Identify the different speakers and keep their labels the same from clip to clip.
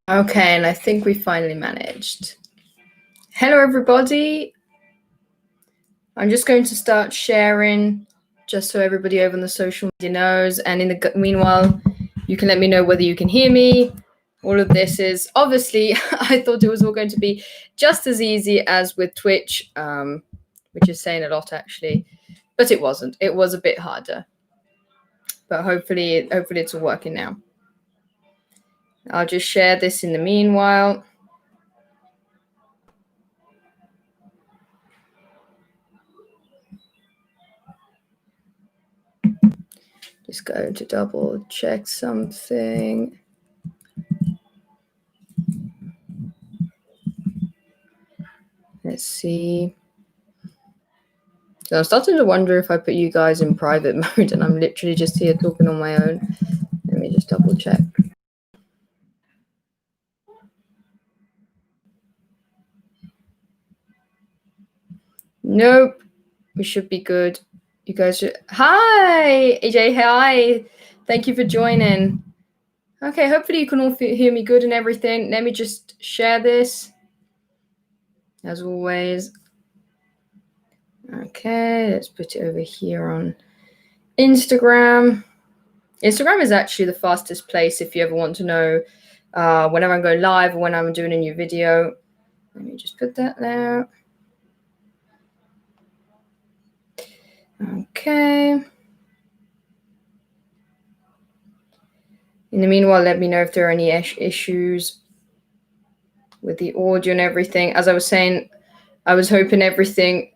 Speaker 1: Okay, and I think we finally managed. Hello, everybody. I'm just going to start sharing just so everybody over on the social media knows. And in the meanwhile, you can let me know whether you can hear me. All of this is obviously, I thought it was all going to be just as easy as with Twitch, which is saying a lot actually, but it wasn't. It was a bit harder, but hopefully it's all working now. I'll just share this in the meanwhile. Just going to double check something. Let's see. So I'm starting to wonder if I put you guys in private mode and I'm literally just here talking on my own. Let me just double check. Nope. We should be good. You guys should. Hi, AJ. Hi. Thank you for joining. Okay, hopefully you can all hear me good and everything. Let me just share this. As always. Okay, let's put it over here on Instagram. Instagram is actually the fastest place if you ever want to know whenever I'm going live or when I'm doing a new video. Let me just put that there. Okay. In the meanwhile, let me know if there are any issues with the audio and everything. As I was saying, I was hoping everything.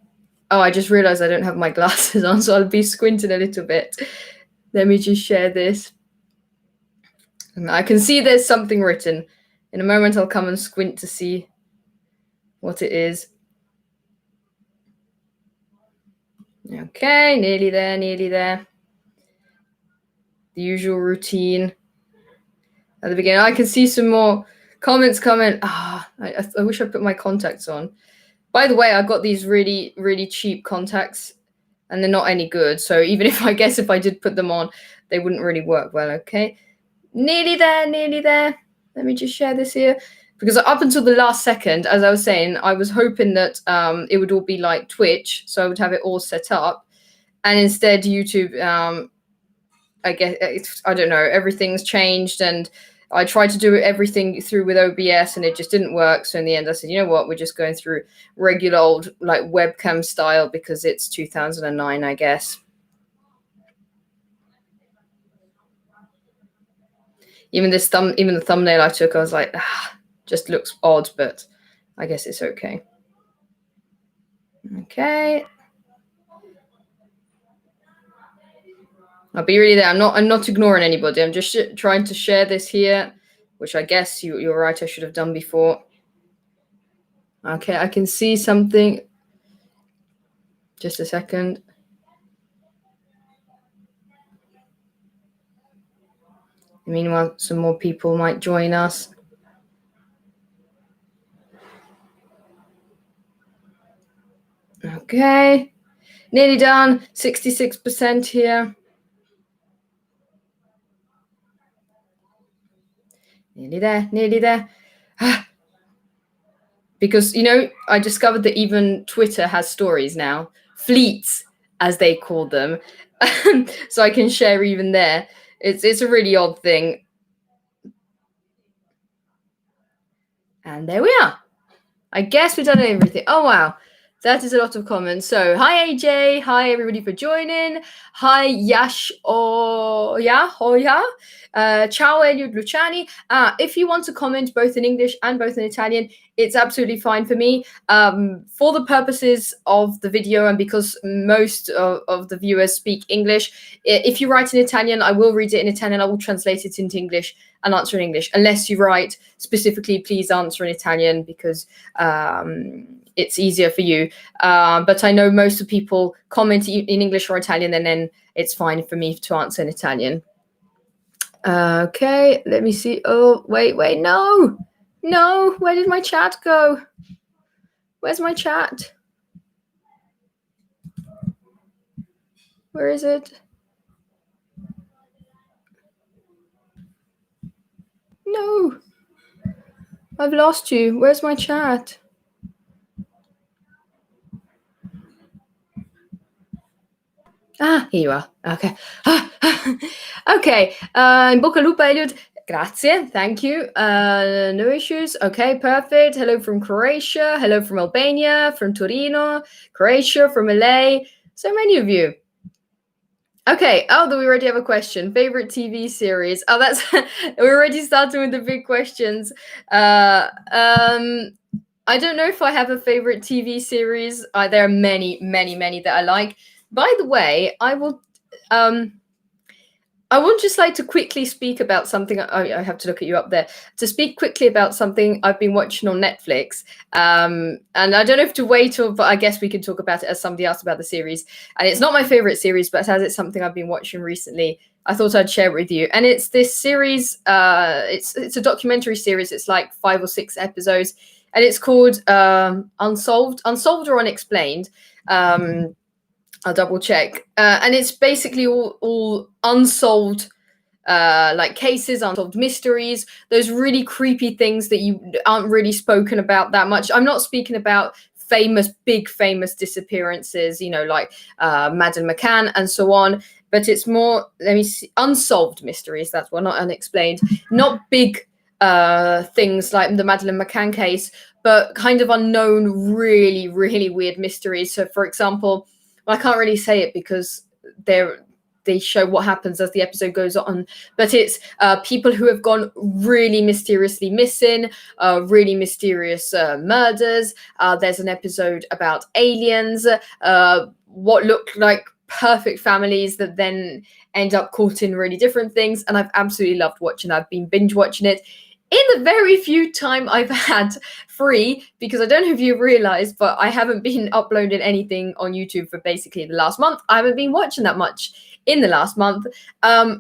Speaker 1: Oh, I just realized I don't have my glasses on, so I'll be squinting a little bit. Let me just share this. I can see there's something written. In a moment, I'll come and squint to see what it is. Okay, nearly there, nearly there. The usual routine at the beginning. I can see some more comments coming. I wish I put my contacts on. By the way, I got these really, really cheap contacts and they're not any good. So even if I did put them on, they wouldn't really work well. Okay. Nearly there, nearly there. Let me just share this here. Because up until the last second, as I was saying, I was hoping that it would all be like Twitch. So I would have it all set up. And instead, YouTube, I guess, I don't know, everything's changed. And I tried to do everything through with OBS and it just didn't work. So in the end, I said, you know what, we're just going through regular old like webcam style because it's 2009, I guess. Even the thumbnail I took, I was like, just looks odd, but I guess it's okay. Okay. I'll be really there. I'm not ignoring anybody. I'm just trying to share this here, which I guess you're right. I should have done before. Okay, I can see something. Just a second. Meanwhile, some more people might join us. Okay, nearly done. 66% here. Nearly there, nearly there. Because, I discovered that even Twitter has stories now. Fleets, as they call them. So I can share even there. It's a really odd thing. And there we are. I guess we've done everything. Oh, wow. That is a lot of comments. So, hi, AJ. Hi, everybody, for joining. Hi, Yash Hoya. Ciao, Eliud Luciani. If you want to comment both in English and both in Italian, it's absolutely fine for me. For the purposes of the video and because most of the viewers speak English, if you write in Italian, I will read it in Italian. I will translate it into English and answer in English. Unless you write specifically, please answer in Italian because it's easier for you. But I know most of people comment in English or Italian, and then it's fine for me to answer in Italian. Okay, let me see. Oh, wait, no. Where did my chat go? Where's my chat? Where is it? No. I've lost you. Where's my chat? Here you are. Okay. Okay. In bocca al lupo, Elliot. Grazie. Thank you. No issues. Okay, perfect. Hello from Croatia. Hello from Albania. From Torino. Croatia. From LA. So many of you. Okay. Oh, we already have a question. Favorite TV series? Oh, that's we're already starting with the big questions. I don't know if I have a favorite TV series. There are many, many, many that I like. By the way, I would just like to quickly speak about something. I have to look at you up there to speak quickly about something I've been watching on Netflix. And I don't know if to wait or, but I guess we can talk about it as somebody asked about the series. And it's not my favorite series, but as it's something I've been watching recently, I thought I'd share it with you. And it's this series. It's a documentary series. It's like 5 or 6 episodes, and it's called Unsolved or Unexplained. I'll double check. And it's basically all unsolved like cases, unsolved mysteries, those really creepy things that you aren't really spoken about that much. I'm not speaking about big famous disappearances, like Madeleine McCann and so on, but it's more, let me see, unsolved mysteries. That's what, not unexplained, not big things like the Madeleine McCann case, but kind of unknown, really, really weird mysteries. So, for example, I can't really say it because they show what happens as the episode goes on, but it's people who have gone really mysteriously missing, really mysterious murders. There's an episode about aliens, what look like perfect families that then end up caught in really different things. And I've absolutely loved watching. I've been binge watching it in the very few time I've had free, because I don't know if you realized, but I haven't been uploading anything on YouTube for basically the last month. I haven't been watching that much in the last month,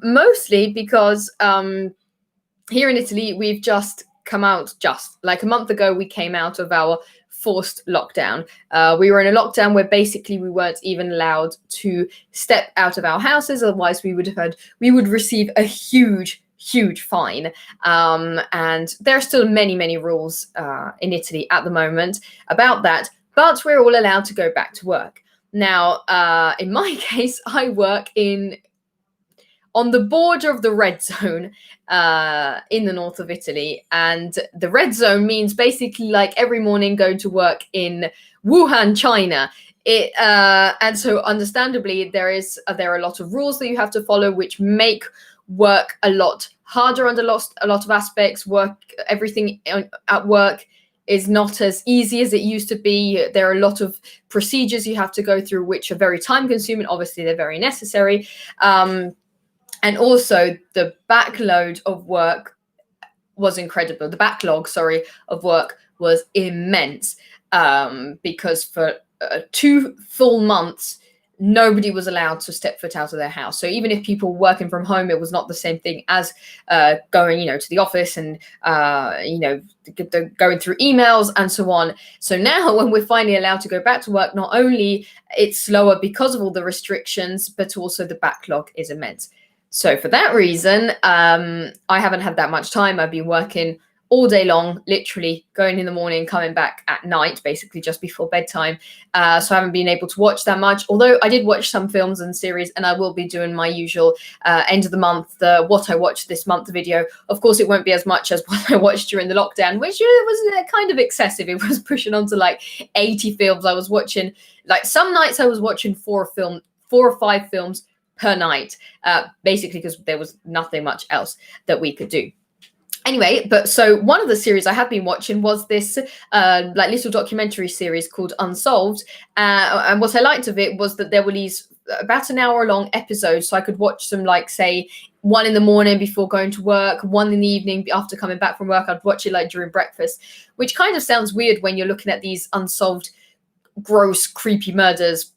Speaker 1: mostly because here in Italy, we've just come out, just like a month ago, we came out of our forced lockdown. We were in a lockdown where basically we weren't even allowed to step out of our houses. Otherwise, we would receive a huge fine. And there are still many rules in Italy at the moment about that, but we're all allowed to go back to work. Now, in my case, I work on the border of the red zone in the north of Italy. And the red zone means basically like every morning going to work in Wuhan, China. And so understandably, there are a lot of rules that you have to follow, which make work a lot harder under a lot of aspects. Everything at work is not as easy as it used to be. There are a lot of procedures you have to go through, which are very time consuming. Obviously, they're very necessary. And also the backload of work was incredible. The backlog, of work was immense, because for 2 full months, nobody was allowed to step foot out of their house. So even if people were working from home, it was not the same thing as going, to the office and, going through emails and so on. So now when we're finally allowed to go back to work, not only it's slower because of all the restrictions, but also the backlog is immense. So for that reason, I haven't had that much time. I've been working all day long, literally going in the morning, coming back at night, basically just before bedtime. So I haven't been able to watch that much, although I did watch some films and series, and I will be doing my usual end of the month, what I watched this month video. Of course, it won't be as much as what I watched during the lockdown, which was kind of excessive. It was pushing on to like 80 films I was watching. Like some nights I was watching 4 or 5 films per night, basically because there was nothing much else that we could do. Anyway, but so one of the series I have been watching was this like little documentary series called Unsolved. And what I liked of it was that there were these about an hour long episodes. So I could watch them, like, say, 1 in the morning before going to work, 1 in the evening after coming back from work. I'd watch it like during breakfast, which kind of sounds weird when you're looking at these unsolved, gross, creepy murders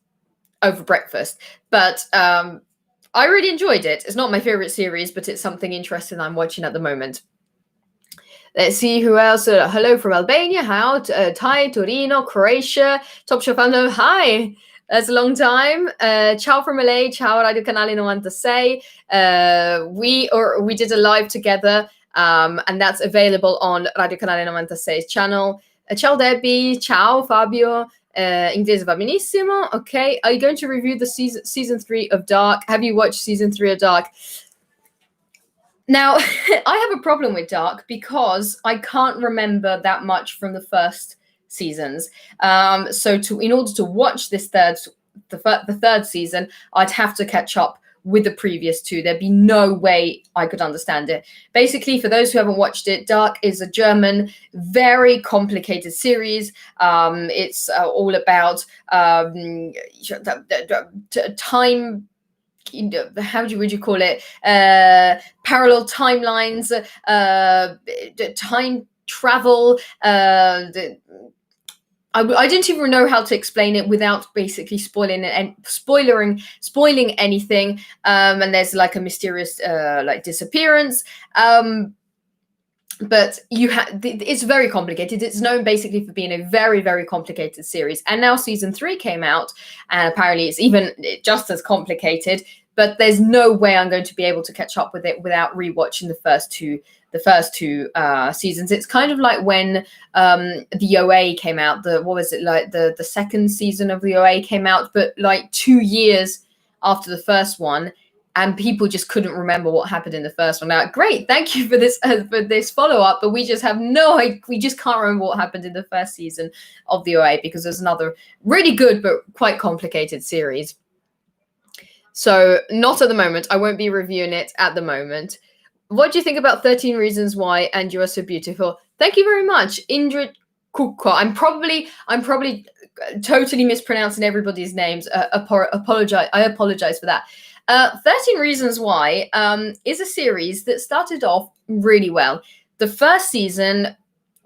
Speaker 1: over breakfast. But I really enjoyed it. It's not my favorite series, but it's something interesting I'm watching at the moment. Let's see who else. Hello from Albania. How? Thai, Torino, Croatia. Top Chef Alno. Hi. That's a long time. Ciao from LA. Ciao Radio Canale 96. We did a live together And that's available on Radio Canale 96 channel. Ciao Debbie, ciao Fabio. Inglese va benissimo. Okay, are you going to review the season 3 of Dark? Have you watched season 3 of Dark? Now, I have a problem with Dark because I can't remember that much from the first seasons. So in order to watch this the third season, I'd have to catch up with the previous two. There'd be no way I could understand it. Basically, for those who haven't watched it, Dark is a German, very complicated series. It's all about time. How would you call it? Parallel timelines, time travel. I didn't even know how to explain it without basically spoiling anything. And there's like a mysterious like disappearance. But it's very complicated. It's known basically for being a very, very complicated series. And now season 3 came out, and apparently it's even just as complicated. But there's no way I'm going to be able to catch up with it without rewatching the first two seasons. It's kind of like when the OA came out. The second season of the OA came out, but like 2 years after the first one. And people just couldn't remember what happened in the first one. Now, great, thank you for this follow-up, but we just can't remember what happened in the first season of the OA because there's another really good but quite complicated series. So not at the moment. I won't be reviewing it at the moment. What do you think about 13 Reasons Why and You Are So Beautiful? Thank you very much, Indra Kukko. I'm probably totally mispronouncing everybody's names. I apologize for that. 13 Reasons Why is a series that started off really well. The first season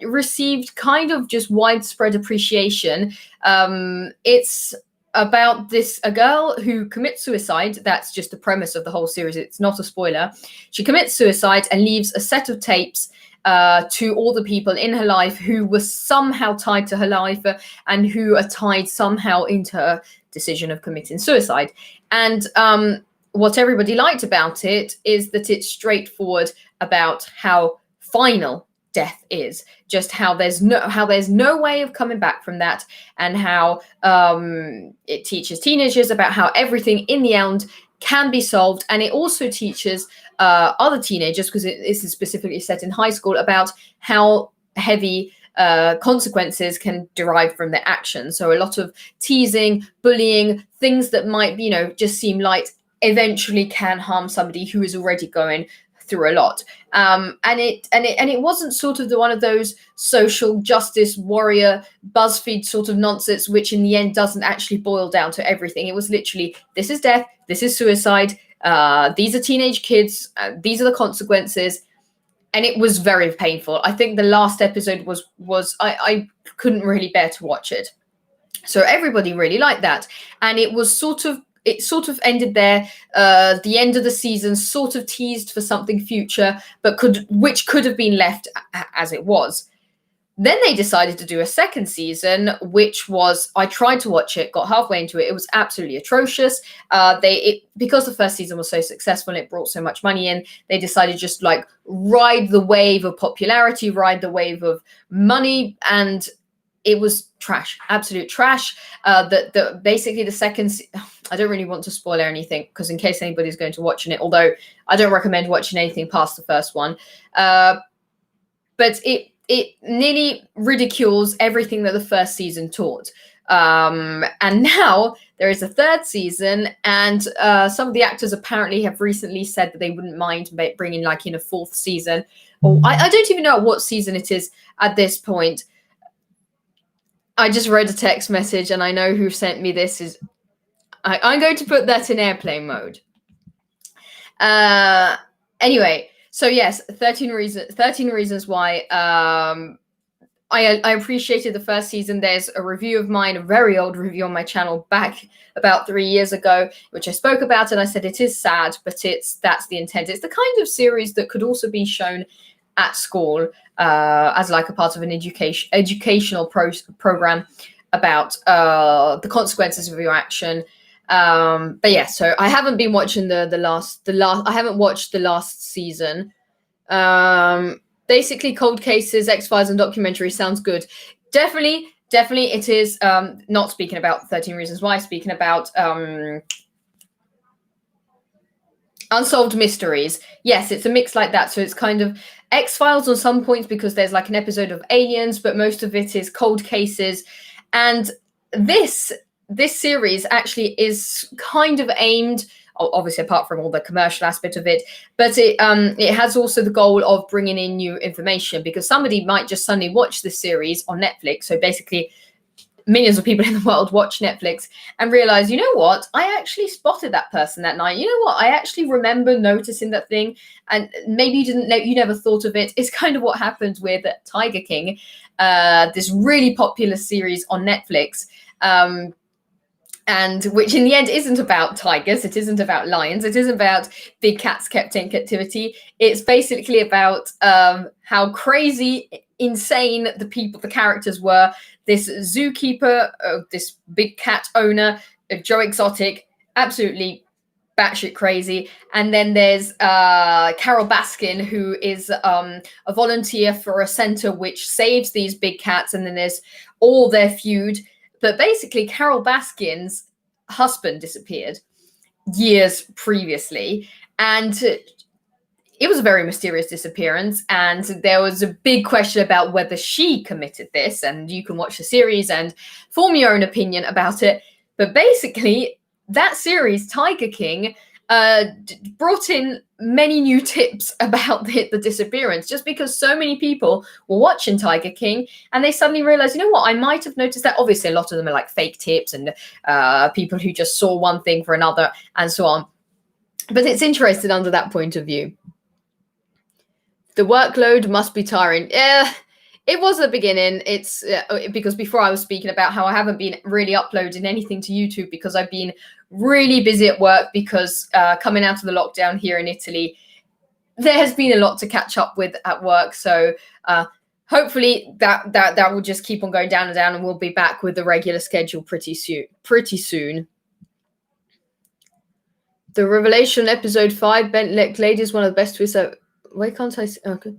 Speaker 1: received kind of just widespread appreciation. It's about a girl who commits suicide. That's just the premise of the whole series. It's not a spoiler. She commits suicide and leaves a set of tapes to all the people in her life who were somehow tied to her life and who are tied somehow into her decision of committing suicide. And what everybody liked about it is that it's straightforward about how final death is, just how there's no way of coming back from that, and how it teaches teenagers about how everything in the end can be solved. And it also teaches other teenagers, because it is specifically set in high school, about how heavy consequences can derive from their actions. So a lot of teasing, bullying, things that might, just seem light, eventually can harm somebody who is already going through a lot. And it wasn't sort of one of those social justice warrior BuzzFeed sort of nonsense, which in the end doesn't actually boil down to everything. It was literally, this is death, this is suicide, these are teenage kids, these are the consequences. And it was very painful. I think the last episode was I couldn't really bear to watch it. So everybody really liked that. And it sort of ended there. The end of the season sort of teased for something future, which could have been left as it was. Then they decided to do a second season, which was, I tried to watch it, got halfway into it. It was absolutely atrocious. Because the first season was so successful and it brought so much money in, they decided just like ride the wave of popularity, ride the wave of money, and it was trash, absolute trash. Basically the second, I don't really want to spoil anything because in case anybody's going to watch it, although I don't recommend watching anything past the first one, but it nearly ridicules everything that the first season taught. And now there is a third season, and some of the actors apparently have recently said that they wouldn't mind bringing like in a fourth season. Or I don't even know what season it is at this point. I just read a text message and I know who sent me this. I'm going to put that in airplane mode. Anyway, so yes, 13 reasons why. I appreciated the first season. There's a review of mine, a very old review on my channel back about 3 years ago, which I spoke about, and I said it is sad, but that's the intent. It's the kind of series that could also be shown at school as like a part of an educational program about the consequences of your action. But yeah, so I haven't been watching the last. I haven't watched the last season. Basically, cold cases, X-Files, and documentaries sounds good. Definitely, it is. Not speaking about 13 Reasons Why, speaking about unsolved mysteries. Yes, it's a mix like that. So it's kind of X-Files on some points because there's like an episode of aliens, but most of it is cold cases. And this series actually is kind of aimed, obviously apart from all the commercial aspect of it, but it has also the goal of bringing in new information, because somebody might just suddenly watch this series on Netflix. So basically millions of people in the world watch Netflix and realize, you know what, I actually spotted that person that night. You know what, I actually remember noticing that thing, and maybe you didn't know, you never thought of it. It's kind of what happened with Tiger King, this really popular series on Netflix, and which in the end isn't about tigers, it isn't about lions, it isn't about big cats kept in captivity. It's basically about how crazy, insane the characters were. This zookeeper, this big cat owner, Joe Exotic, absolutely batshit crazy. And then there's Carol Baskin, who is a volunteer for a center which saves these big cats. And then there's all their feud. But basically, Carol Baskin's husband disappeared years previously, and it was a very mysterious disappearance, and there was a big question about whether she committed this. And you can watch the series and form your own opinion about it. But basically, that series, Tiger King, brought in many new tips about the disappearance, just because so many people were watching Tiger King and they suddenly realized, you know what, I might have noticed that. Obviously, a lot of them are like fake tips and people who just saw one thing for another and so on. But it's interesting under that point of view. The workload must be tiring. Yeah, it was at the beginning. It's because before I was speaking about how I haven't been really uploading anything to YouTube because I've been really busy at work, because coming out of the lockdown here in Italy, there has been a lot to catch up with at work. So hopefully that will just keep on going down and down, and we'll be back with the regular schedule pretty soon. The Revelation episode 5, Bent Lady, is one of the best twists. Why can't I see? Okay.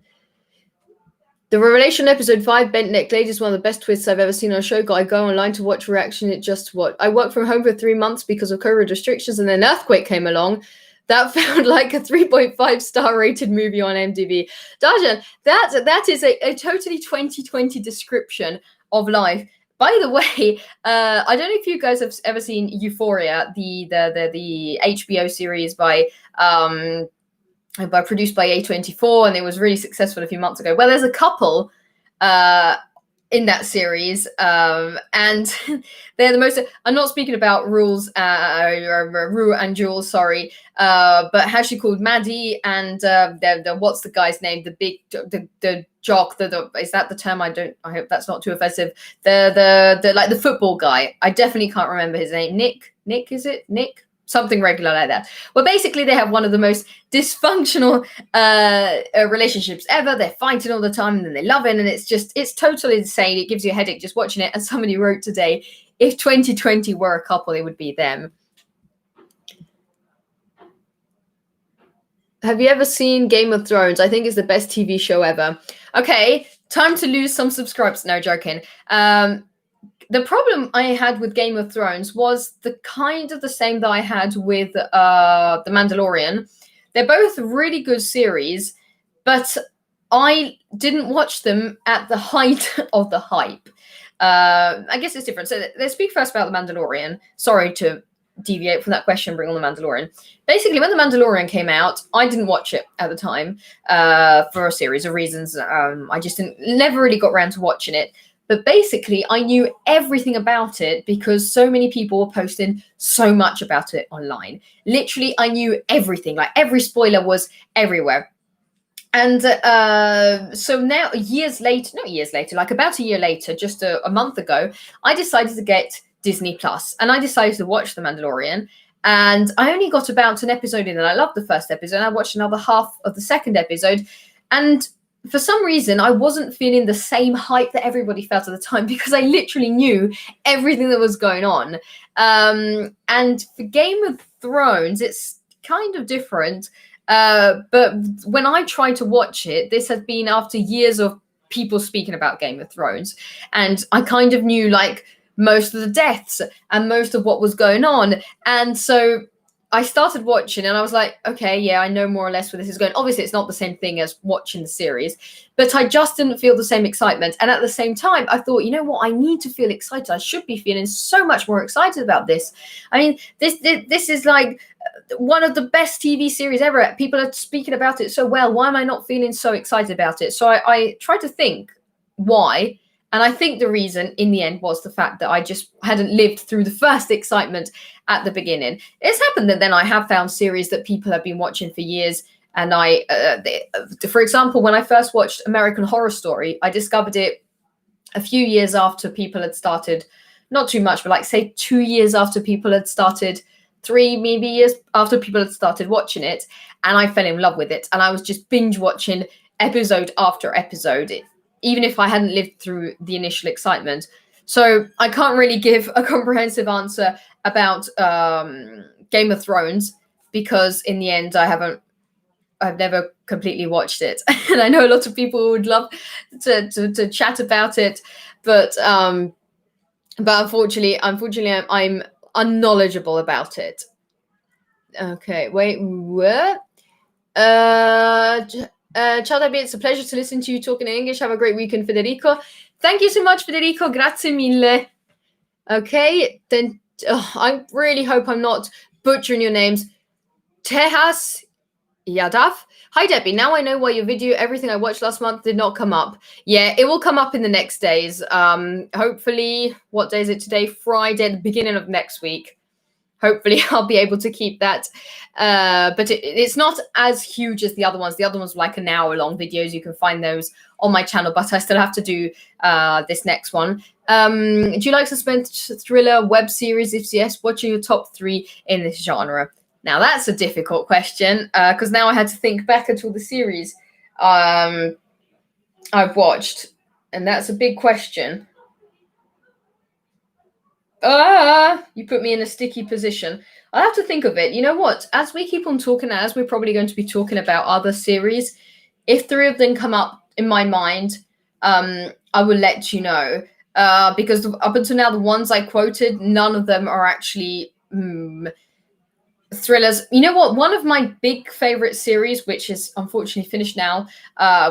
Speaker 1: The Revelation episode 5, Bent Neck Lady, is one of the best twists I've ever seen on a show. I go online to watch reaction. It just what? I worked from home for 3 months because of COVID restrictions, and then an earthquake came along. That felt like a 3.5 star rated movie on MDB. Dajan, that is a totally 2020 description of life. By the way, I don't know if you guys have ever seen Euphoria, the HBO series produced by A24, and it was really successful a few months ago. Well, there's a couple in that series, and they're the most. I'm not speaking about Rue and Jules, sorry, but how she called Maddie and the what's the guy's name? The big the jock. Is that the term? I hope that's not too offensive. The like the football guy. I definitely can't remember his name. Nick, is it Nick? Something regular like that. Well, basically, they have one of the most dysfunctional relationships ever. They're fighting all the time, and then they love it, and it's totally insane. It gives you a headache just watching it. And somebody wrote today, if 2020 were a couple, it would be them. Have you ever seen Game of Thrones? I think it's the best TV show ever. Okay, time to lose some subscribers. No, joking. The problem I had with Game of Thrones was the kind of the same that I had with The Mandalorian. They're both really good series, but I didn't watch them at the height of the hype. I guess it's different. So let's speak first about The Mandalorian. Sorry to deviate from that question, bring on The Mandalorian. Basically, when The Mandalorian came out, I didn't watch it at the time for a series of reasons. I just never really got around to watching it. But basically, I knew everything about it because so many people were posting so much about it online. Literally, I knew everything. Like every spoiler was everywhere. And so now, like about a year later, just a month ago, I decided to get Disney Plus, and I decided to watch The Mandalorian. And I only got about an episode in, and I loved the first episode. I watched another half of the second episode, and for some reason, I wasn't feeling the same hype that everybody felt at the time because I literally knew everything that was going on. And for Game of Thrones, it's kind of different. But when I tried to watch it, this had been after years of people speaking about Game of Thrones, and I kind of knew like most of the deaths and most of what was going on, and so I started watching and I was like, okay, yeah, I know more or less where this is going. Obviously, it's not the same thing as watching the series, but I just didn't feel the same excitement. And at the same time, I thought, you know what? I need to feel excited. I should be feeling so much more excited about this. I mean, this is like one of the best TV series ever. People are speaking about it so well. Why am I not feeling so excited about it? So I tried to think why. And I think the reason in the end was the fact that I just hadn't lived through the first excitement at the beginning. It's happened that then I have found series that people have been watching for years. And for example, when I first watched American Horror Story, I discovered it a few years after people had started, not too much, but like say 2 years after people had started, 3 maybe years after people had started watching it. And I fell in love with it. And I was just binge watching episode after episode, even if I hadn't lived through the initial excitement. So I can't really give a comprehensive answer about Game of Thrones because in the end I've never completely watched it. And I know a lot of people would love to chat about it, but unfortunately I'm unknowledgeable about it. Okay, wait, what? Ciao Debbie, it's a pleasure to listen to you talking in English. Have a great weekend, Federico. Thank you so much, Federico. Grazie mille. Okay, then I really hope I'm not butchering your names. Tehas Yadav. Hi, Debbie. Now I know why your video, everything I watched last month, did not come up. Yeah, it will come up in the next days. Hopefully, what day is it today? Friday, the beginning of next week. Hopefully I'll be able to keep that. But it's not as huge as the other ones. The other ones were like an hour long videos. You can find those on my channel, but I still have to do this next one. Do you like suspense thriller web series? If yes, what are your top 3 in this genre? Now that's a difficult question because now I had to think back at all the series I've watched. And that's a big question. You put me in a sticky position. I'll have to think of it. You know what? As we keep on talking, as we're probably going to be talking about other series, if 3 of them come up in my mind, I will let you know. Because up until now, the ones I quoted, none of them are actually thrillers. You know what? One of my big favorite series, which is unfortunately finished now,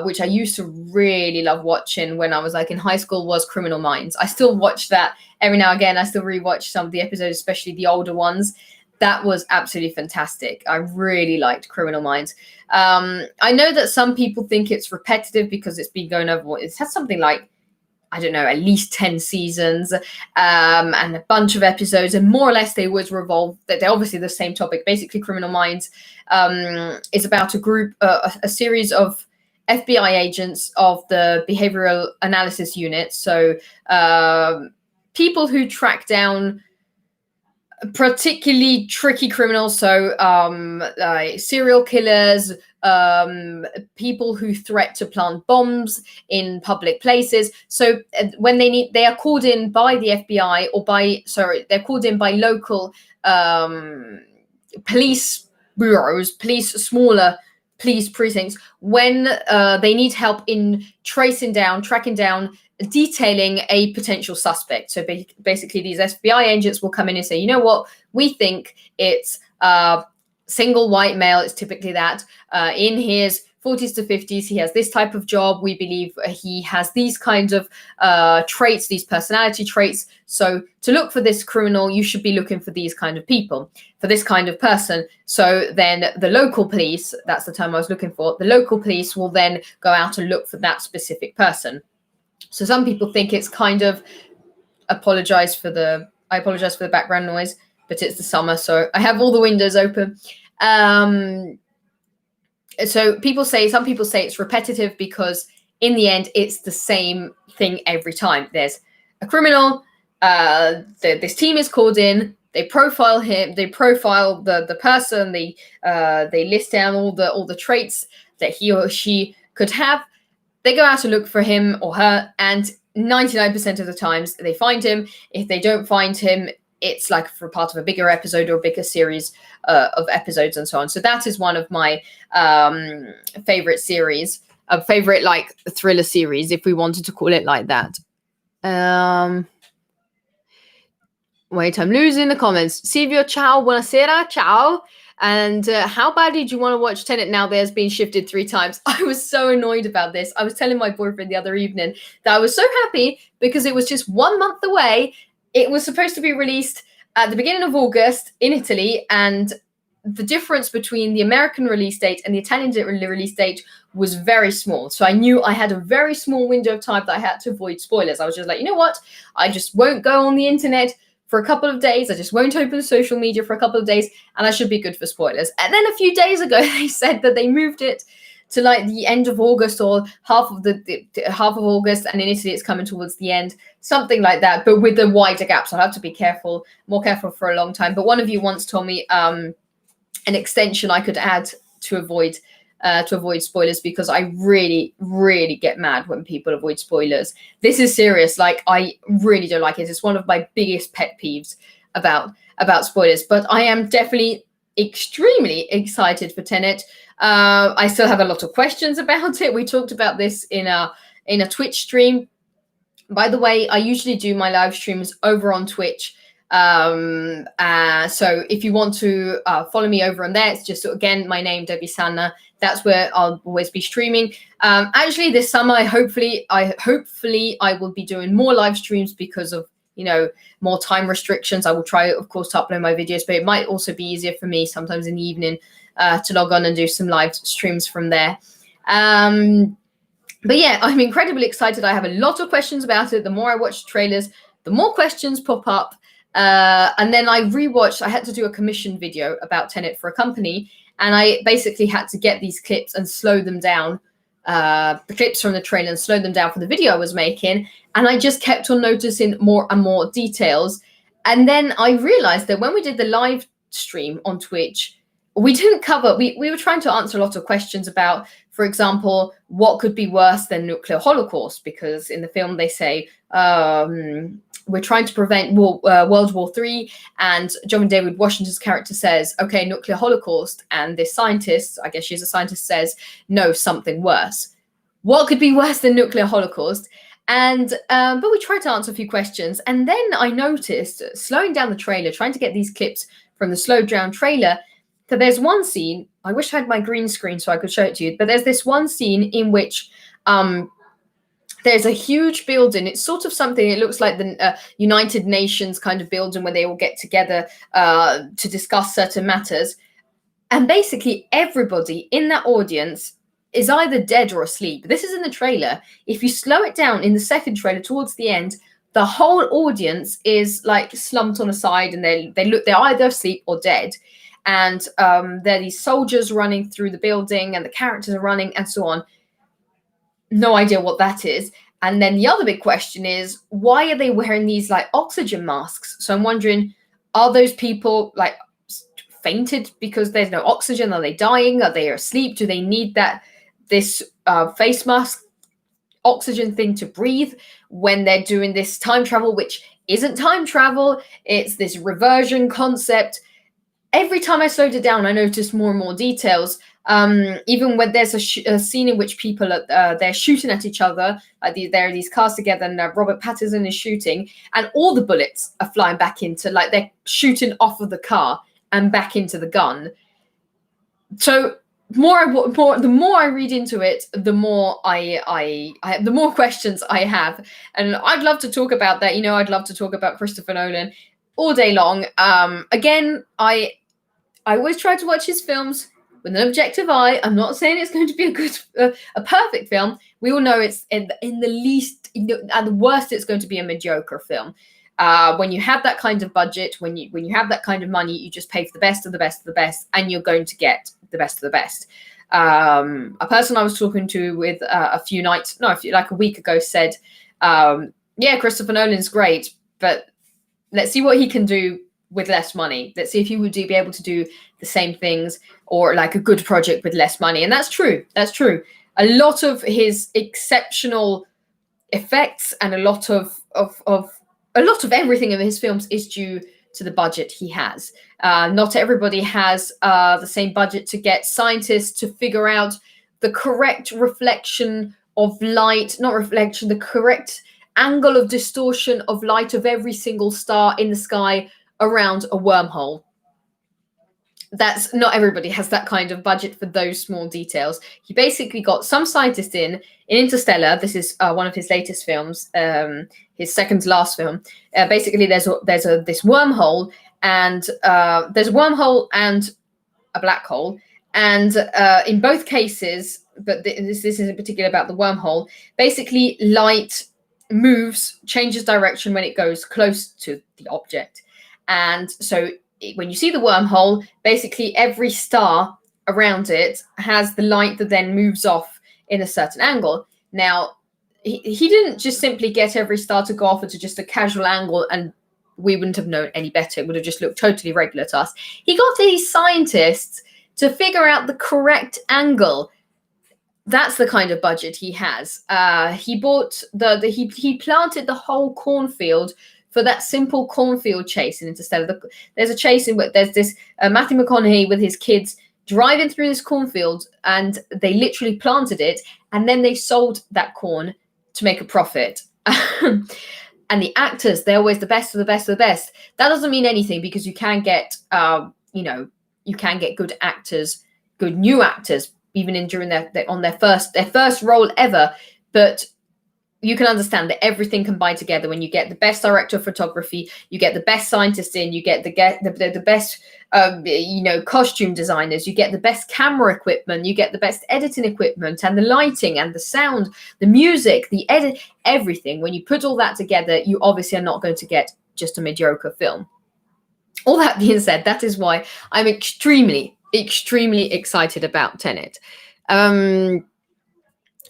Speaker 1: which I used to really love watching when I was like in high school, was Criminal Minds. I still watch that every now and again. I still rewatch some of the episodes, especially the older ones. That was absolutely fantastic. I really liked Criminal Minds. I know that some people think it's repetitive because it's been going over. It has something like, I don't know, at least 10 seasons and a bunch of episodes, and more or less they always revolve. They're obviously the same topic. Basically, Criminal Minds is about a group, a series of FBI agents of the Behavioral Analysis Unit. So people who track down particularly tricky criminals, so serial killers, people who threat to plant bombs in public places. So when they are called in by the FBI they're called in by local police bureaus, smaller police precincts, when they need help in tracking down, detailing a potential suspect. So basically these FBI agents will come in and say, you know what, we think it's single white male, it's typically that, in his 40s to 50s, he has this type of job, we believe he has these kinds of traits, these personality traits. So to look for this criminal, you should be looking for these kind of people, for this kind of person. So then the local police, that's the term I was looking for, the local police will then go out and look for that specific person. So some people think it's kind of, I apologize for the background noise, but it's the summer, so I have all the windows open. So some people say it's repetitive because in the end, it's the same thing every time. There's a criminal, this team is called in, they profile him, they profile the person, they list down all the traits that he or she could have. They go out to look for him or her, and 99% of the times they find him. If they don't find him, it's like for part of a bigger episode or a bigger series of episodes and so on. So that is one of my favorite series, favorite like thriller series, if we wanted to call it like that. Wait, I'm losing the comments. Silvio, ciao, buonasera, ciao. And how badly do you want to watch Tenet now that has been shifted 3 times? I was so annoyed about this. I was telling my boyfriend the other evening that I was so happy because it was just 1 month away. It was supposed to be released at the beginning of August in Italy, and the difference between the American release date and the Italian release date was very small. So I knew I had a very small window of time that I had to avoid spoilers. I was just like, you know what? I just won't go on the internet for a couple of days. I just won't open social media for a couple of days, and I should be good for spoilers. And then a few days ago, they said that they moved it to like the end of August or half of half of August, and in Italy it's coming towards the end, something like that, but with a wider gap. So I'll have to be more careful for a long time. But one of you once told me an extension I could add to avoid spoilers, because I really, really get mad when people avoid spoilers. This is serious. Like, I really don't like it. It's one of my biggest pet peeves about spoilers. But I am definitely extremely excited for Tenet. I still have a lot of questions about it. We talked about this in a Twitch stream. By the way, I usually do my live streams over on Twitch. So if you want to follow me over on there, it's just, again, my name, debbiesanna. That's where I'll always be streaming. Actually, this summer, hopefully I will be doing more live streams because of, more time restrictions. I will try, of course, to upload my videos, but it might also be easier for me sometimes in the evening to log on and do some live streams from there. But yeah, I'm incredibly excited. I have a lot of questions about it. The more I watch trailers, the more questions pop up. And then I had to do a commission video about Tenet for a company, and I basically had to get these clips and slow them down, the clips from the trailer, and slow them down for the video I was making. And I just kept on noticing more and more details. And then I realized that when we did the live stream on Twitch, we didn't cover, we were trying to answer a lot of questions about, for example, what could be worse than nuclear holocaust, because in the film they say, we're trying to prevent World War III, and John David Washington's character says, okay, nuclear holocaust, and this scientist, I guess she's a scientist, says, no, something worse. What could be worse than nuclear holocaust? And but we tried to answer a few questions, and then I noticed, slowing down the trailer, trying to get these clips from the slowed down trailer, that there's one scene, I wish I had my green screen so I could show it to you, but there's this one scene in which there's a huge building. It's sort of something, it looks like the United Nations kind of building where they all get together to discuss certain matters. And basically everybody in that audience is either dead or asleep. This is in the trailer. If you slow it down in the second trailer towards the end, the whole audience is like slumped on a side, and they're either asleep or dead. And there are these soldiers running through the building, and the characters are running and so on. No idea what that is. And then the other big question is, why are they wearing these like oxygen masks? So I'm wondering, are those people like fainted because there's no oxygen? Are they dying? Are they asleep? Do they need this face mask oxygen thing to breathe when they're doing this time travel, which isn't time travel? It's this reversion concept. Every time I slowed it down, I noticed more and more details. Even when there's a scene in which people they're shooting at each other, there are these cars together, and Robert Pattinson is shooting, and all the bullets are flying back into, like, they're shooting off of the car and back into the gun. So the more I read into it, the more the more questions I have, and I'd love to talk about that. I'd love to talk about Christopher Nolan all day long. Again, I always try to watch his films with an objective eye. I'm not saying it's going to be a perfect film. We all know it's in the least, at the worst, it's going to be a mediocre film. When you have that kind of budget, when you have that kind of money, you just pay for the best of the best of the best, and you're going to get the best of the best. A person I was talking to with like a week ago said, yeah, Christopher Nolan's great, but let's see what he can do with less money. Let's see if he would be able to do the same things, or like a good project with less money. And that's true. That's true. A lot of his exceptional effects and a lot of everything in his films is due to the budget he has. Not everybody has the same budget to get scientists to figure out the correct reflection of light, not reflection, the correct angle of distortion of light of every single star in the sky around a wormhole. That's not everybody has that kind of budget for those small details. He basically got some scientist in Interstellar. This is one of his latest films, his second to last film. Basically, there's this wormhole, and there's a wormhole and a black hole, and in both cases, but this is in particular about the wormhole. Basically, light moves, changes direction when it goes close to the object, and so when you see the wormhole, basically every star around it has the light that then moves off in a certain angle. Now, he didn't just simply get every star to go off at just a casual angle and we wouldn't have known any better. It would have just looked totally regular to us. He got these scientists to figure out the correct angle. That's the kind of budget he has. He bought he planted the whole cornfield for that simple cornfield chase in Interstellar. There's a chase in which there's this Matthew McConaughey with his kids driving through this cornfield, and they literally planted it, and then they sold that corn to make a profit. And the actors, they're always the best of the best of the best. That doesn't mean anything because you can get, you can get good actors, good new actors, even during their first role ever. But you can understand that everything combined together when you get the best director of photography, you get the best scientists in, you get the best costume designers, you get the best camera equipment, you get the best editing equipment, and the lighting and the sound, the music, the edit, everything. When you put all that together, you obviously are not going to get just a mediocre film. All that being said, that is why I'm extremely excited about Tenet.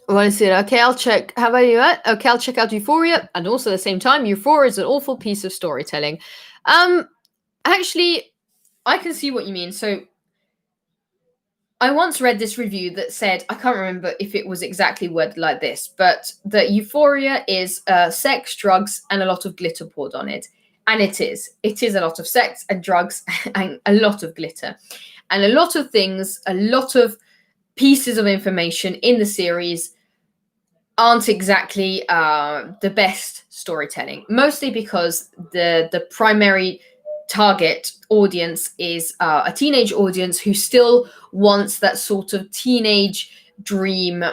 Speaker 1: Want to see it? Okay, I'll check. How about you? Okay, I'll check out Euphoria, and also at the same time, Euphoria is an awful piece of storytelling. Actually, I can see what you mean. So, I once read this review that said, I can't remember if it was exactly worded like this, but that Euphoria is sex, drugs, and a lot of glitter poured on it, and it is. It is a lot of sex and drugs and a lot of glitter, and a lot of things, a lot of pieces of information in the series aren't exactly the best storytelling, mostly because the primary target audience is a teenage audience who still wants that sort of teenage dream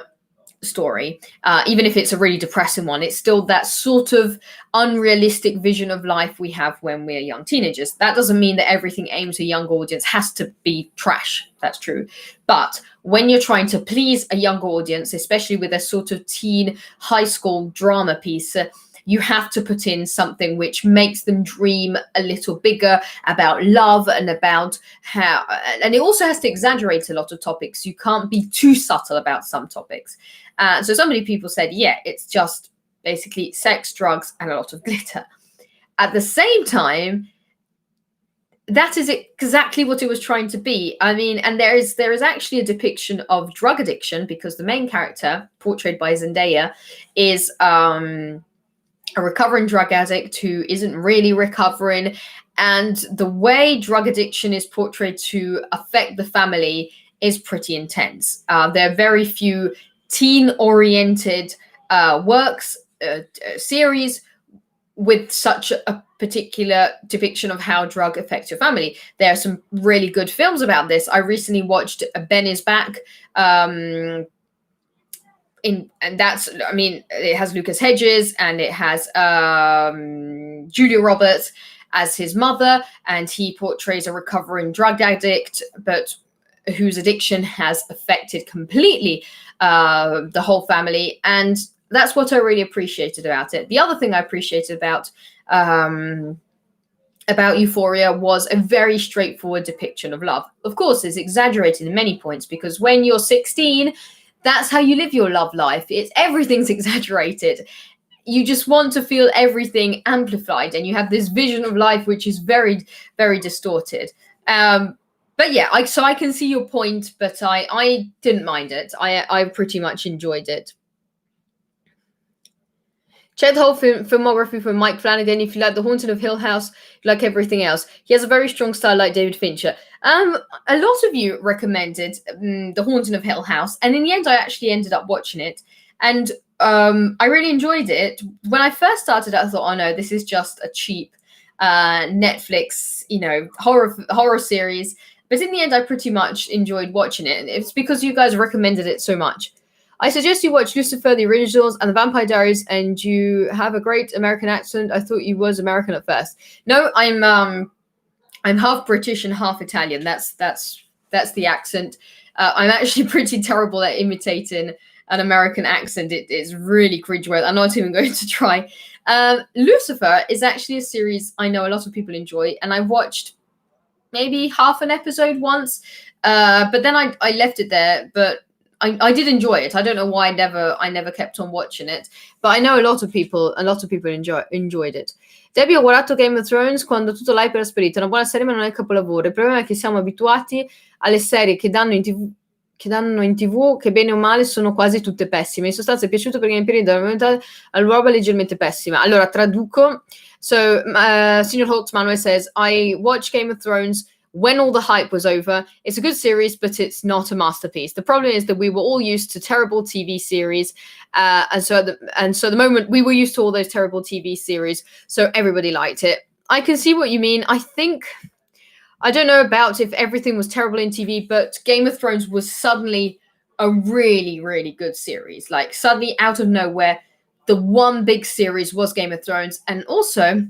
Speaker 1: story. Even if it's a really depressing one, it's still that sort of unrealistic vision of life we have when we're young teenagers. That doesn't mean that everything aimed at a young audience has to be trash. That's true. But when you're trying to please a younger audience, especially with a sort of teen high school drama piece, you have to put in something which makes them dream a little bigger about love and about how, and it also has to exaggerate a lot of topics. You can't be too subtle about some topics. So so many people said, yeah, it's just basically sex, drugs, and a lot of glitter. At the same time, that is exactly what it was trying to be. I mean, and there is actually a depiction of drug addiction because the main character, portrayed by Zendaya, is a recovering drug addict who isn't really recovering. And the way drug addiction is portrayed to affect the family is pretty intense. There are very few teen-oriented works, series with such a particular depiction of how drug affects your family. There are some really good films about this. I recently watched Ben is Back, and that's, I mean, it has Lucas Hedges and it has Julia Roberts as his mother, and he portrays a recovering drug addict, but whose addiction has affected completely the whole family. And that's what I really appreciated about it. The other thing I appreciated about Euphoria was a very straightforward depiction of love. Of course, it's exaggerated in many points because when you're 16, that's how you live your love life. Everything's exaggerated. You just want to feel everything amplified, and you have this vision of life which is very, very distorted. But yeah, so I can see your point, but I didn't mind it. I pretty much enjoyed it. Check the whole filmography from Mike Flanagan. If you like The Haunting of Hill House, you like everything else. He has a very strong style like David Fincher. A lot of you recommended The Haunting of Hill House, and in the end, I actually ended up watching it. And I really enjoyed it. When I first started, I thought, oh no, this is just a cheap Netflix, horror series. But in the end, I pretty much enjoyed watching it. And it's because you guys recommended it so much. I suggest you watch Lucifer, the originals, and the Vampire Diaries, and you have a great American accent. I thought you was American at first. No, I'm half British and half Italian. That's the accent. I'm actually pretty terrible at imitating an American accent. It is really cringeworthy. I'm not even going to try. Lucifer is actually a series I know a lot of people enjoy, and I watched maybe half an episode once, but then I left it there. But I did enjoy it. I don't know why I never kept on watching it, but I know a lot of people enjoyed it. Debbie, ho guardato Game of Thrones quando tutto l'hype era sparito. Una buona serie, ma non è capolavoro. Il problema è che siamo abituati alle serie che danno in TV, che bene o male sono quasi tutte pessime. In sostanza è piaciuto perché nel periodo della roba leggermente pessima. Allora, traduco. So, Signor Holtz Manuel says, I watched Game of Thrones when all the hype was over. It's a good series, but it's not a masterpiece. The problem is that we were all used to terrible TV series. And so the moment we were used to all those terrible TV series, so everybody liked it. I can see what you mean. I don't know about if everything was terrible in TV, but Game of Thrones was suddenly a really, really good series. Like suddenly out of nowhere, the one big series was Game of Thrones. And also,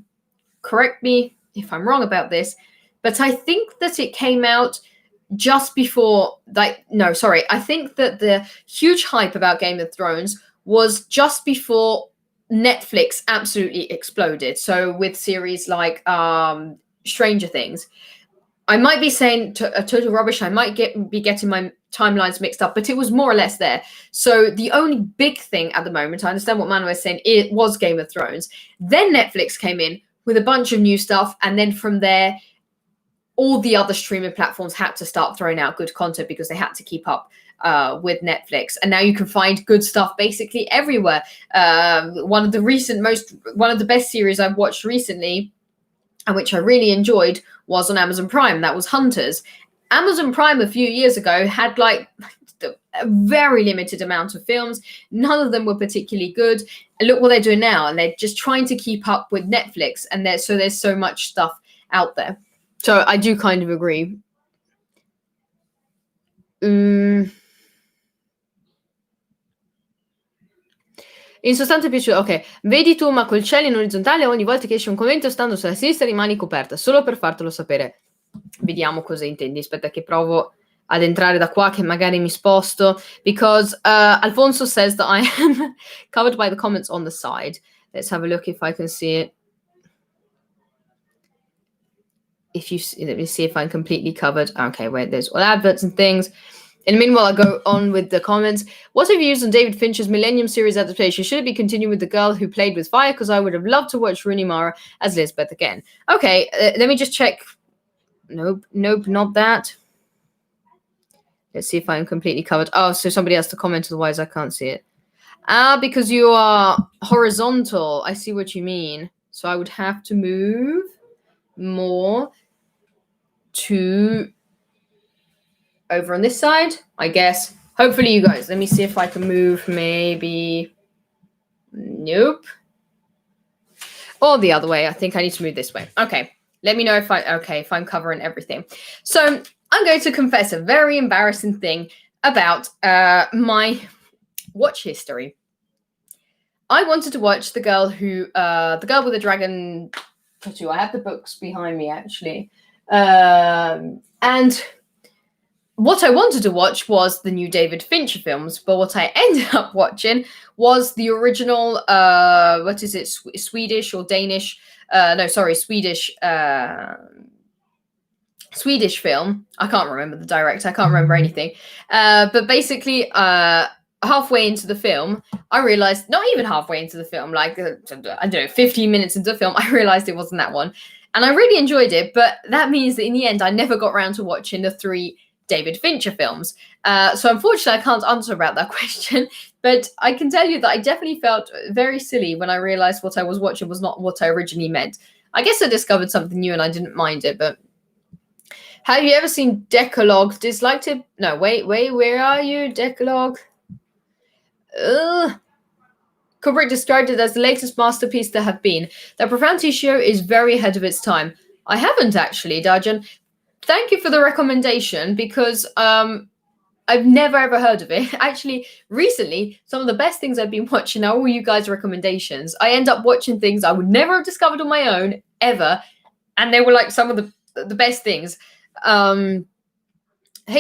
Speaker 1: correct me if I'm wrong about this, but I think that it came out just before, I think that the huge hype about Game of Thrones was just before Netflix absolutely exploded. So with series like Stranger Things, I might be saying a total rubbish. I might be getting my timelines mixed up, but it was more or less there. So the only big thing at the moment, I understand what Manuel was saying, it was Game of Thrones. Then Netflix came in with a bunch of new stuff, and then from there, all the other streaming platforms had to start throwing out good content because they had to keep up with Netflix. And now you can find good stuff basically everywhere. One of the best series I've watched recently, and which I really enjoyed, was on Amazon Prime. That was Hunters. Amazon Prime a few years ago had like a very limited amount of films. None of them were particularly good. And look what they're doing now. And they're just trying to keep up with Netflix. And there's so much stuff out there. So I do kind of agree. In sostanza è piaciuto. Ok, vedi tu ma col cielo in orizzontale ogni volta che esce un commento stando sulla sinistra rimani coperta, solo per fartelo sapere. Vediamo cosa intendi. Aspetta che provo ad entrare da qua, che magari mi sposto. Because Alfonso says that I am covered by the comments on the side. Let's have a look if I can see it. Let me see if I'm completely covered. Okay, wait, there's all adverts and things. In the meanwhile, I'll go on with the comments. What have you used on David Fincher's Millennium series adaptation? Should it be continued with the girl who played with fire? Because I would have loved to watch Rooney Mara as Lisbeth again. Okay, let me just check. Nope, not that. Let's see if I'm completely covered. Oh, so somebody has to comment, otherwise I can't see it. Because you are horizontal. I see what you mean. So I would have to move more to over on this side, I guess. Hopefully you guys, let me see if I can move maybe. Nope. Or the other way. I think I need to move this way. Okay. Let me know if I'm covering everything. So I'm going to confess a very embarrassing thing about my watch history. I wanted to watch the girl with the dragon tattoo. I have the books behind me actually. And what I wanted to watch was the new David Fincher films, but what I ended up watching was the original, Swedish or Danish? Swedish film. I can't remember the director. I can't remember anything. But basically, halfway into the film, I realized, not even halfway into the film, like, I don't know, 15 minutes into the film, I realized it wasn't that one. And I really enjoyed it, but that means that in the end, I never got around to watching the 3 David Fincher films. So unfortunately, I can't answer about that question, but I can tell you that I definitely felt very silly when I realized what I was watching was not what I originally meant. I guess I discovered something new and I didn't mind it, but have you ever seen Decalogue? Disliked it? No, wait, where are you? Decalogue? Ugh. Kubrick described it as the latest masterpiece there have been. The profound show is very ahead of its time. I haven't actually, Dajan. Thank you for the recommendation because I've never ever heard of it. Actually, recently, some of the best things I've been watching are all you guys' recommendations. I end up watching things I would never have discovered on my own ever, and they were like some of the best things. Hey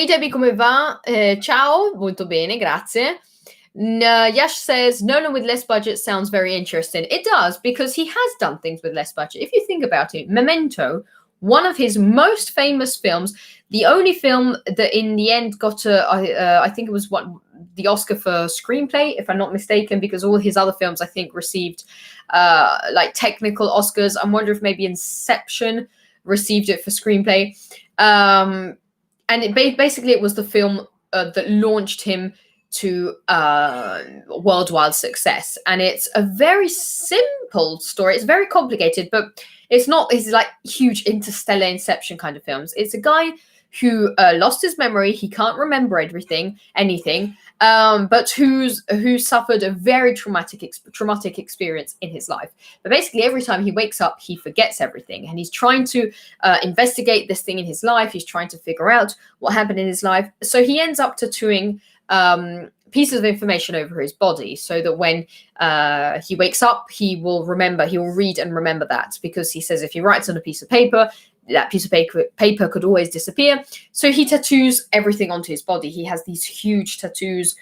Speaker 1: Debbie, come va? Ciao, molto bene, grazie. Yash says Nolan with less budget sounds very interesting. It does, because he has done things with less budget. If you think about it, Memento, one of his most famous films, the only film that in the end got I think it was the Oscar for screenplay, if I'm not mistaken, because all his other films I think received like technical Oscars. I'm wondering if maybe Inception received it for screenplay. And basically it was the film that launched him to worldwide success, and it's a very simple story. It's very complicated, but it's like huge interstellar Inception kind of films. It's a guy who lost his memory. He can't remember anything, but who suffered a very traumatic experience in his life. But basically every time he wakes up, he forgets everything, and he's trying to investigate this thing in his life. He's trying to figure out what happened in his life. So he ends up tattooing pieces of information over his body, so that when he wakes up, he will read and remember that, because he says if he writes on a piece of paper, that piece of paper could always disappear. So he tattoos everything onto his body. He has these huge tattoos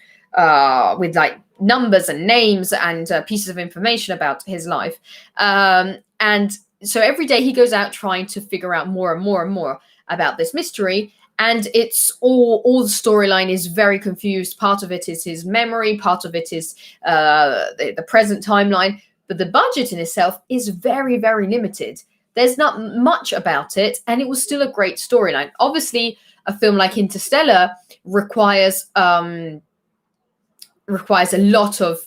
Speaker 1: with like numbers and names and pieces of information about his life. And so every day he goes out trying to figure out more and more and more about this mystery. And it's all the storyline is very confused. Part of it is his memory. Part of it is the present timeline. But the budget in itself is very, very limited. There's not much about it, and it was still a great storyline. Obviously, a film like Interstellar requires a lot of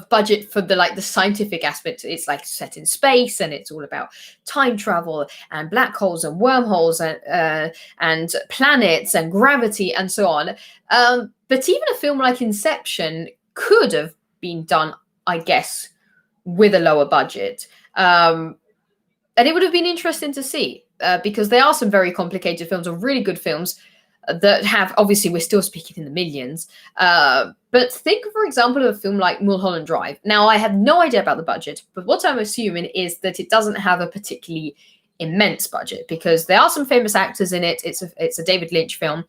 Speaker 1: budget for the scientific aspect. It's like set in space, and it's all about time travel and black holes and wormholes and planets and gravity and so on. But even a film like Inception could have been done, I guess, with a lower budget. And it would have been interesting to see, because there are some very complicated films or really good films that have, obviously, we're still speaking in the millions. But think, for example, of a film like Mulholland Drive. Now, I have no idea about the budget, but what I'm assuming is that it doesn't have a particularly immense budget, because there are some famous actors in it. It's a David Lynch film.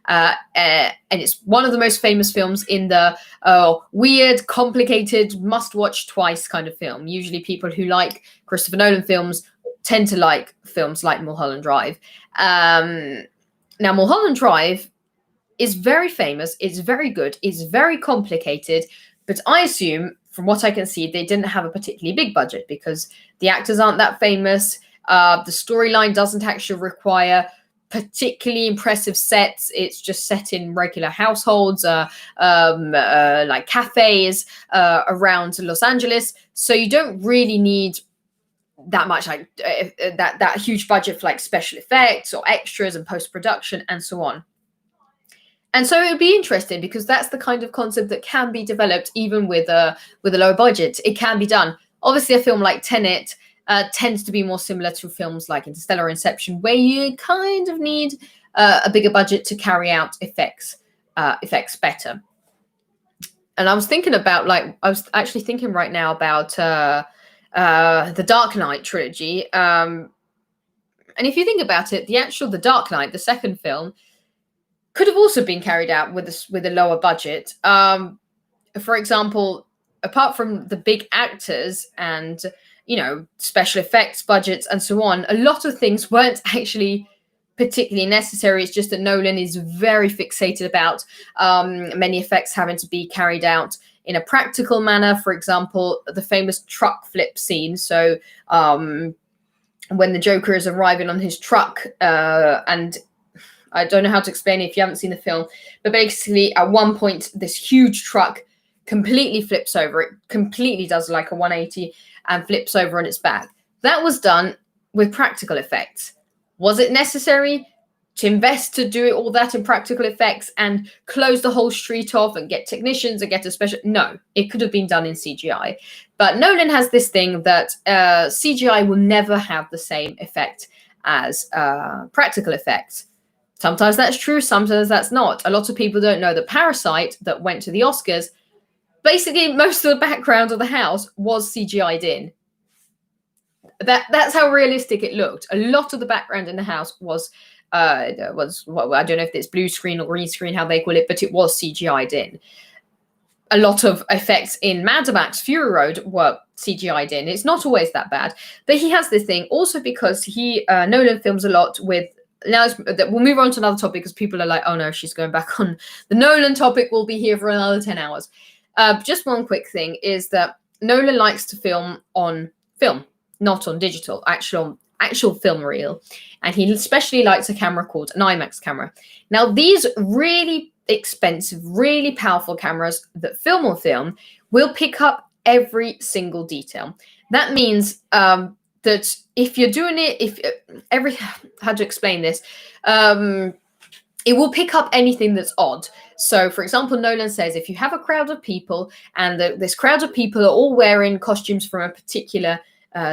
Speaker 1: And it's one of the most famous films in the weird, complicated, must-watch twice kind of film. Usually people who like Christopher Nolan films tend to like films like Mulholland Drive. Now, Mulholland Drive is very famous, it's very good, it's very complicated, but I assume, from what I can see, they didn't have a particularly big budget, because the actors aren't that famous. The storyline doesn't actually require particularly impressive sets. It's just set in regular households, like cafes around Los Angeles. So you don't really need that much, like that huge budget for like special effects or extras and post-production and so on. And so it would be interesting, because that's the kind of concept that can be developed even with a low budget. It can be done. Obviously, a film like Tenet tends to be more similar to films like Interstellar or Inception, where you kind of need a bigger budget to carry out effects better. And I was thinking about, I was actually thinking right now about the Dark Knight trilogy. And if you think about it, The Dark Knight, the second film, could have also been carried out with a lower budget. For example, apart from the big actors and special effects budgets and so on, a lot of things weren't actually particularly necessary. It's just that Nolan is very fixated about many effects having to be carried out in a practical manner. For example, the famous truck flip scene. So when the Joker is arriving on his truck, and I don't know how to explain it if you haven't seen the film, but basically at one point this huge truck completely flips over. It completely does like a 180 and flips over on its back. That was done with practical effects. Was it necessary to invest to do all that in practical effects and close the whole street off and get technicians and get a special? No, it could have been done in CGI. But Nolan has this thing that CGI will never have the same effect as practical effects. Sometimes that's true, sometimes that's not. A lot of people don't know that Parasite, that went to the Oscars, basically most of the background of the house was CGI'd in. That's how realistic it looked. A lot of the background in the house was well, I don't know if it's blue screen or green screen, how they call it, but it was CGI'd in. A lot of effects in Mad Max Fury Road were CGI'd in. It's not always that bad, but he has this thing also because Nolan films a lot with. Now we'll move on to another topic because people are like, oh no, she's going back on the Nolan topic. We'll be here for another 10 hours. Just one quick thing is that Nolan likes to film on film, not on digital, actual film reel. And he especially likes a camera called an IMAX camera. Now, these really expensive, really powerful cameras that film on film will pick up every single detail. That means that if you're doing it, how to explain this? It will pick up anything that's odd. So, for example, Nolan says if you have a crowd of people and this crowd of people are all wearing costumes from a particular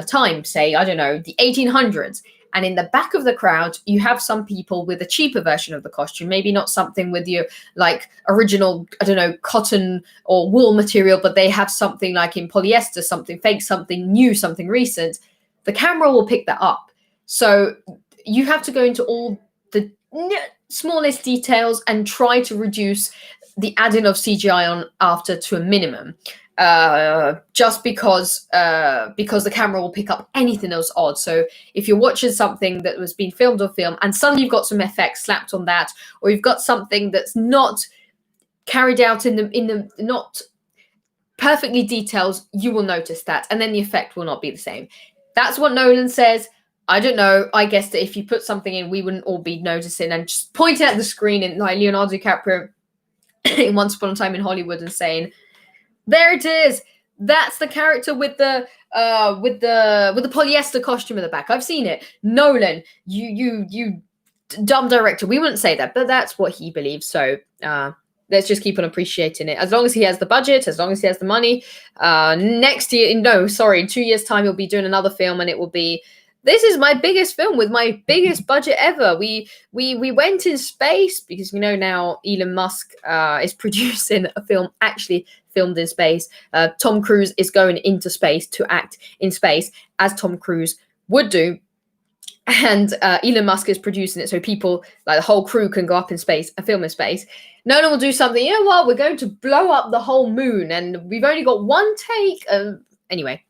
Speaker 1: time, say, I don't know, the 1800s, and in the back of the crowd, you have some people with a cheaper version of the costume, maybe not something with your like original, I don't know, cotton or wool material, but they have something like in polyester, something fake, something new, something recent. The camera will pick that up. So you have to go into all the smallest details and try to reduce the adding of CGI on after to a minimum. Just because the camera will pick up anything else odd. So if you're watching something that was being filmed on film and suddenly you've got some effects slapped on that, or you've got something that's not carried out in the not perfectly detailed, you will notice that, and then the effect will not be the same. That's what Nolan says. I don't know. I guess that if you put something in, we wouldn't all be noticing and just pointing at the screen and like Leonardo DiCaprio in Once Upon a Time in Hollywood and saying, "There it is. That's the character with the polyester costume in the back. I've seen it." Nolan, you dumb director. We wouldn't say that, but that's what he believes. So let's just keep on appreciating it. As long as he has the budget, as long as he has the money. Next year, in 2 years' time, he'll be doing another film, and it will be. This is my biggest film with my biggest budget ever. We went in space because now Elon Musk is producing a film actually filmed in space. Tom Cruise is going into space to act in space as Tom Cruise would do. And Elon Musk is producing it so people, like the whole crew, can go up in space and film in space. Nolan will do something, we're going to blow up the whole moon and we've only got one take. Anyway,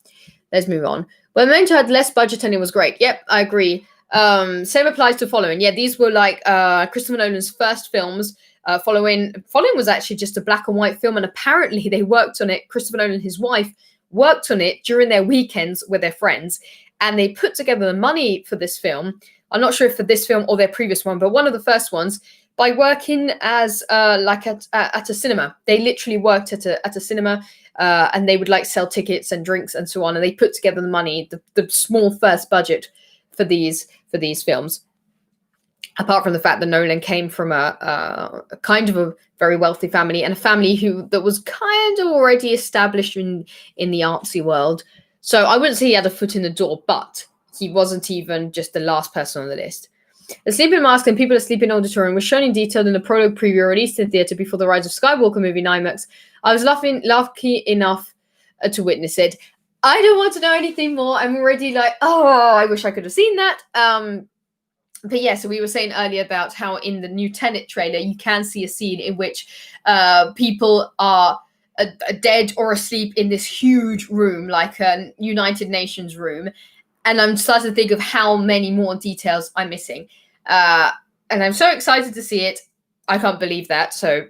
Speaker 1: let's move on. Well, Memento had less budget and it was great. Yep, I agree. Same applies to Following. Yeah, these were like Christopher Nolan's first films. Following was actually just a black and white film, and apparently they worked on it. Christopher Nolan and his wife worked on it during their weekends with their friends, and they put together the money for this film. I'm not sure if for this film or their previous one, but one of the first ones, by working as like at a cinema. They literally worked at a cinema, and they would like sell tickets and drinks and so on. And they put together the money, the small first budget for these films. Apart from the fact that Nolan came from a kind of a very wealthy family, and a family that was kind of already established in the artsy world. So I wouldn't say he had a foot in the door, but he wasn't even just the last person on the list. The Sleeping Mask and People Asleep in Auditorium was shown in detail in the prologue preview released in theatre before the Rise of Skywalker movie in IMAX. I was lucky enough to witness it. I don't want to know anything more. I'm already like, I wish I could have seen that. But yeah, so we were saying earlier about how in the new Tenet trailer, you can see a scene in which people are dead or asleep in this huge room, like a United Nations room. And I'm starting to think of how many more details I'm missing. And I'm so excited to see it. I can't believe that. So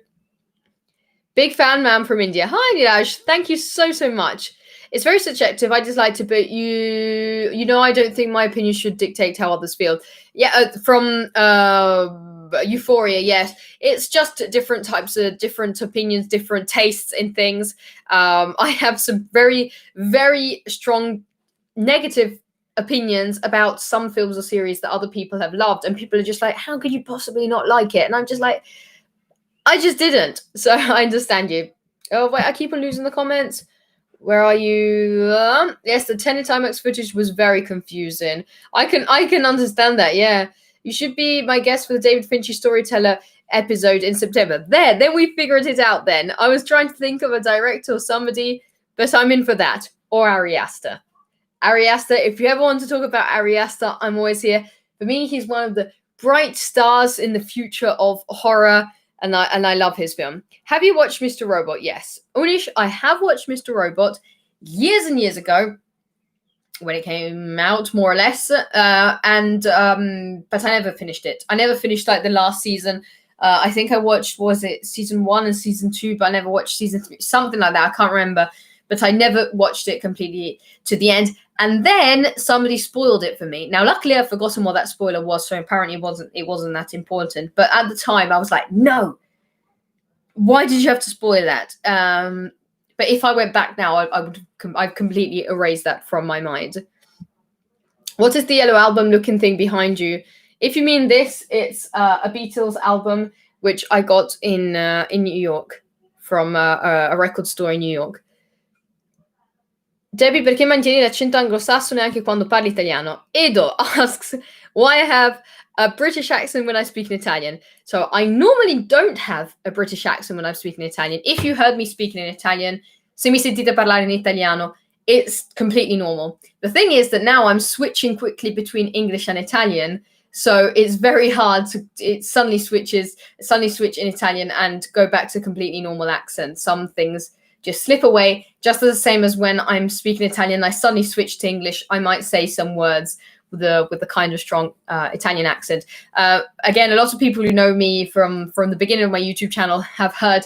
Speaker 1: big fan, man from India. Hi, Niraj. Thank you so, so much. It's very subjective. I just like to, but I don't think my opinion should dictate how others feel. Yeah, from Euphoria, yes. It's just different types of different opinions, different tastes in things. I have some very, very strong negative opinions about some films or series that other people have loved, and people are just like, how could you possibly not like it? And I'm just like, I just didn't. So I understand you. Oh wait, I keep on losing the comments. Where are you? Yes, the Tenet IMAX footage was very confusing. I can understand that. Yeah, you should be my guest for the David Fincher Storyteller episode in September. Then we figured it out. Then I was trying to think of a director or somebody, but I'm in for that, or Ari Aster. Ari Aster, if you ever want to talk about Ari Aster, I'm always here. For me, he's one of the bright stars in the future of horror, and I love his film. Have you watched Mr. Robot? Yes. Unish, I have watched Mr. Robot years and years ago when it came out, more or less, but I never finished it. I never finished like the last season. I think I watched, was it season 1 and season 2, but I never watched season 3, something like that. I can't remember, but I never watched it completely to the end. And then somebody spoiled it for me. Now, luckily, I've forgotten what that spoiler was, so apparently it wasn't that important. But at the time, I was like, no, why did you have to spoil that? But if I went back now, I'd completely erase that from my mind. What is the yellow album looking thing behind you? If you mean this, it's a Beatles album, which I got in New York from a record store in New York. Debbie, perché mantieni l'accento anglosassone anche quando parli italiano? Edo asks why I have a British accent when I speak in Italian. So I normally don't have a British accent when I'm speaking in Italian. If you heard me speaking in Italian, se mi sentite parlare in italiano, it's completely normal. The thing is that now I'm switching quickly between English and Italian, so it's very hard to suddenly switch in Italian and go back to completely normal accent. Some things just slip away, just the same as when I'm speaking Italian, I suddenly switch to English. I might say some words with the kind of strong Italian accent. Again, a lot of people who know me from the beginning of my YouTube channel have heard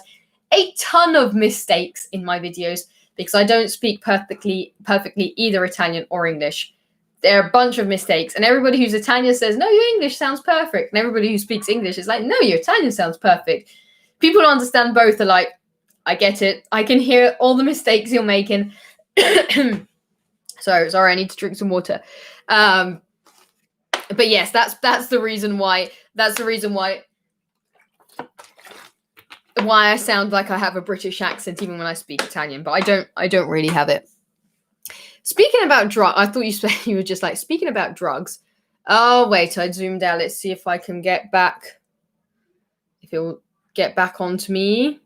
Speaker 1: a ton of mistakes in my videos because I don't speak perfectly either Italian or English. There are a bunch of mistakes, and everybody who's Italian says, no, your English sounds perfect. And everybody who speaks English is like, no, your Italian sounds perfect. People who understand both are like, I get it. I can hear all the mistakes you're making. So sorry, I need to drink some water. But yes, that's the reason why. That's the reason why I sound like I have a British accent even when I speak Italian. But I don't really have it. Speaking about drugs, I thought you were just like speaking about drugs. Oh wait, I zoomed out. Let's see if I can get back. If it'll get back onto me.